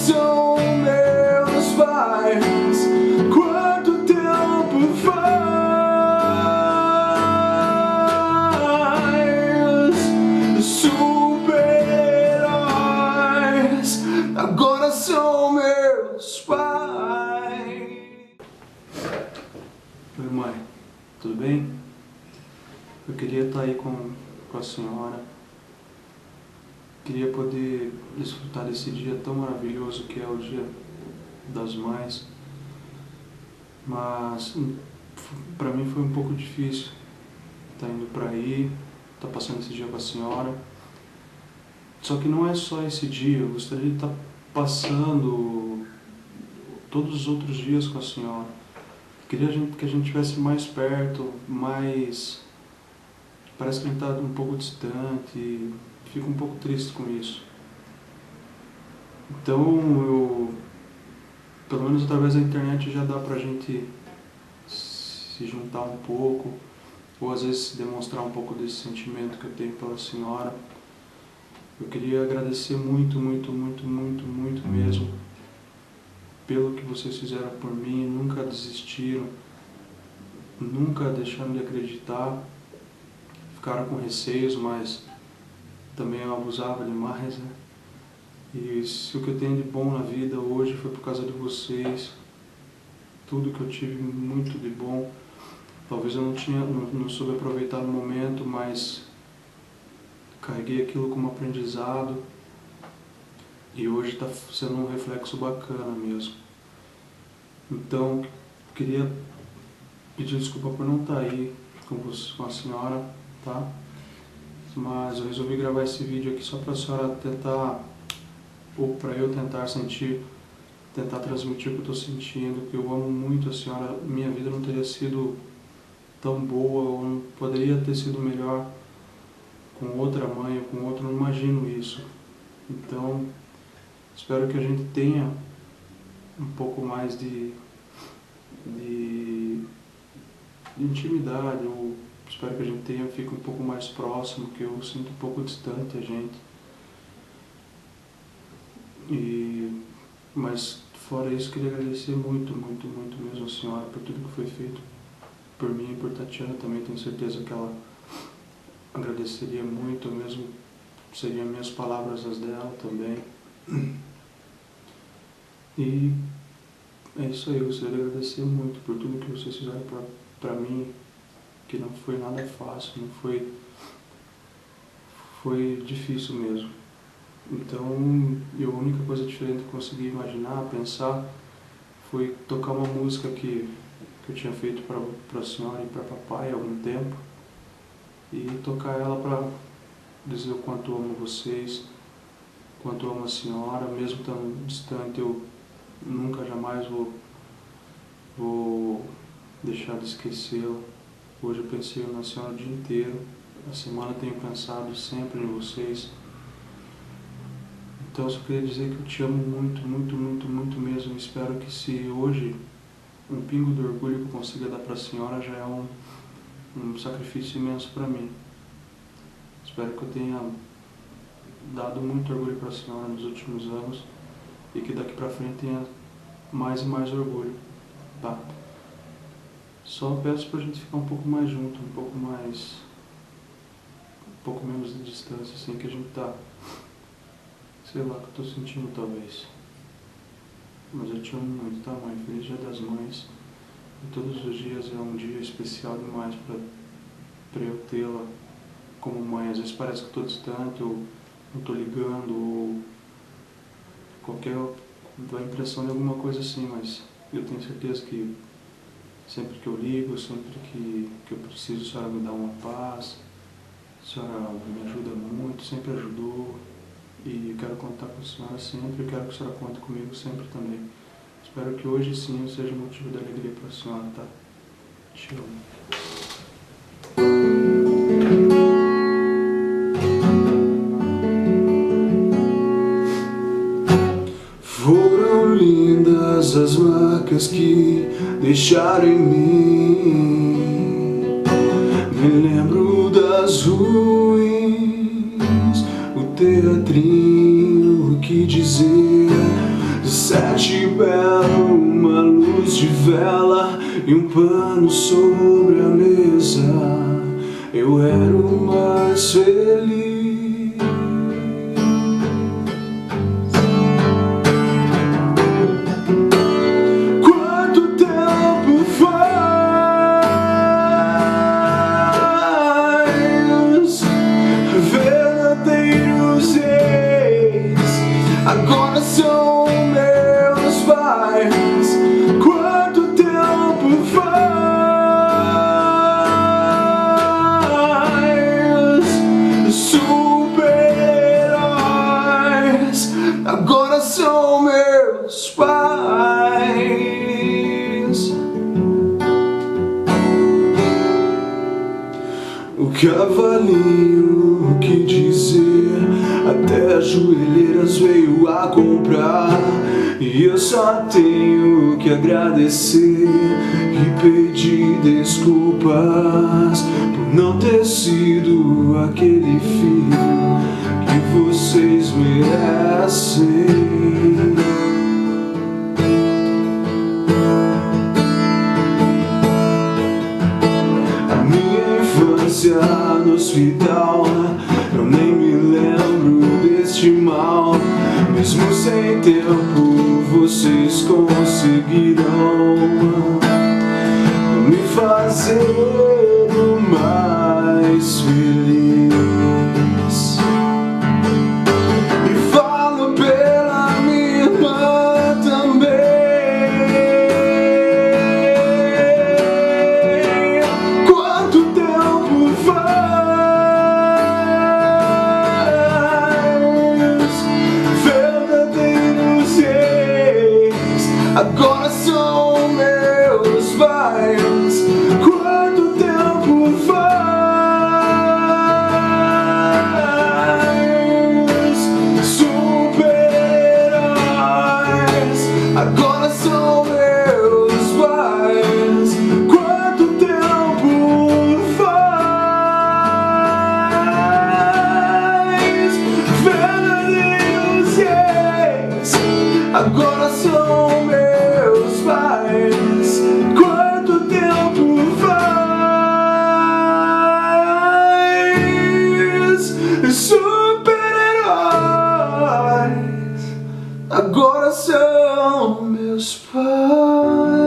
são meus pais. Quanto tempo faz? Super-heróis agora são meus pais. Oi, mãe, tudo bem? Eu queria estar aí com a senhora. Queria poder desfrutar desse dia tão maravilhoso que é o Dia das Mães, mas para mim foi um pouco difícil estar indo para aí, estar passando esse dia com a senhora. Só que não é só esse dia, eu gostaria de estar passando todos os outros dias com a senhora. Queria que a gente estivesse mais perto, mais... Parece que a gente está um pouco distante e fico um pouco triste com isso. Então, pelo menos através da internet já dá pra gente se juntar um pouco, ou às vezes demonstrar um pouco desse sentimento que eu tenho pela senhora. Eu queria agradecer muito, muito, muito, muito, muito mesmo pelo que vocês fizeram por mim, nunca desistiram, nunca deixaram de acreditar, ficaram com receios, mas também eu abusava demais, né? E se o que eu tenho de bom na vida hoje foi por causa de vocês, tudo que eu tive muito de bom, talvez eu não soube aproveitar no momento, mas carreguei aquilo como aprendizado e hoje está sendo um reflexo bacana mesmo. Então, queria pedir desculpa por não estar aí com a senhora, tá? Mas eu resolvi gravar esse vídeo aqui só para a senhora tentar, ou para eu tentar tentar transmitir o que eu estou sentindo, que eu amo muito a senhora. Minha vida não teria sido tão boa, ou não poderia ter sido melhor com outra mãe ou com outra, não imagino isso. Então, espero que a gente tenha um pouco mais de intimidade, ou espero que a gente fique um pouco mais próximo, que eu sinto um pouco distante a gente. Mas fora isso, queria agradecer muito, muito, muito mesmo a senhora por tudo que foi feito por mim e por Tatiana também. Tenho certeza que ela agradeceria muito, mesmo seriam minhas palavras as dela também. E é isso aí, eu gostaria de agradecer muito por tudo que vocês fizeram pra mim, que não foi nada fácil, foi difícil mesmo. Então, a única coisa diferente que eu consegui imaginar, pensar, foi tocar uma música que eu tinha feito para a senhora e para papai há algum tempo, e tocar ela para dizer o quanto amo vocês, quanto amo a senhora, mesmo tão distante, eu nunca, jamais vou deixar de esquecê-la. Hoje eu pensei na senhora o dia inteiro, a semana tenho pensado sempre em vocês. Então eu só queria dizer que eu te amo muito, muito, muito, muito mesmo. Espero que se hoje um pingo de orgulho que eu consiga dar para a senhora já é um sacrifício imenso para mim. Espero que eu tenha dado muito orgulho para a senhora nos últimos anos e que daqui para frente tenha mais e mais orgulho, tá? Só peço pra gente ficar um pouco mais junto, um pouco menos de distância, assim, que a gente tá, sei lá, que eu tô sentindo talvez. Mas eu te amo muito, tá, mãe? Feliz Dia das Mães. E todos os dias é um dia especial demais pra eu tê-la como mãe. Às vezes parece que eu tô distante, ou não tô ligando, ou dá a impressão de alguma coisa assim, mas eu tenho certeza que sempre que eu ligo, sempre que eu preciso, a senhora me dá uma paz, a senhora me ajuda muito, sempre ajudou, e quero contar com a senhora sempre, quero que a senhora conte comigo sempre também. Espero que hoje sim seja motivo de alegria para a senhora, tá? Te amo. Foram lindas as marcas que deixaram em mim. Me lembro das ruins, o teatrinho que dizer Sete belo, uma luz de vela e um pano sobre a mesa. Eu era o mais feliz. Quanto tempo faz? Verdadeiros reis agora são meus pais. Quanto tempo faz? Super-heróis agora são meus pais. O cavalinho que dizer, até as joelheiras veio a comprar. E eu só tenho que agradecer e pedir desculpas por não ter sido aquele filho que vocês merecem. No hospital, eu nem me lembro deste mal. Mesmo sem tempo, vocês conseguirão me fazer o mais feliz. E falo pela minha irmã também. Quanto tempo faz? Verdadeiros reis agora são meus pais. Quanto tempo faz? Super-heróis agora são meus pais. Quanto tempo faz? Verdadeiros reis agora são meus pais. Quanto tempo faz? Super-heróis agora são meus pais.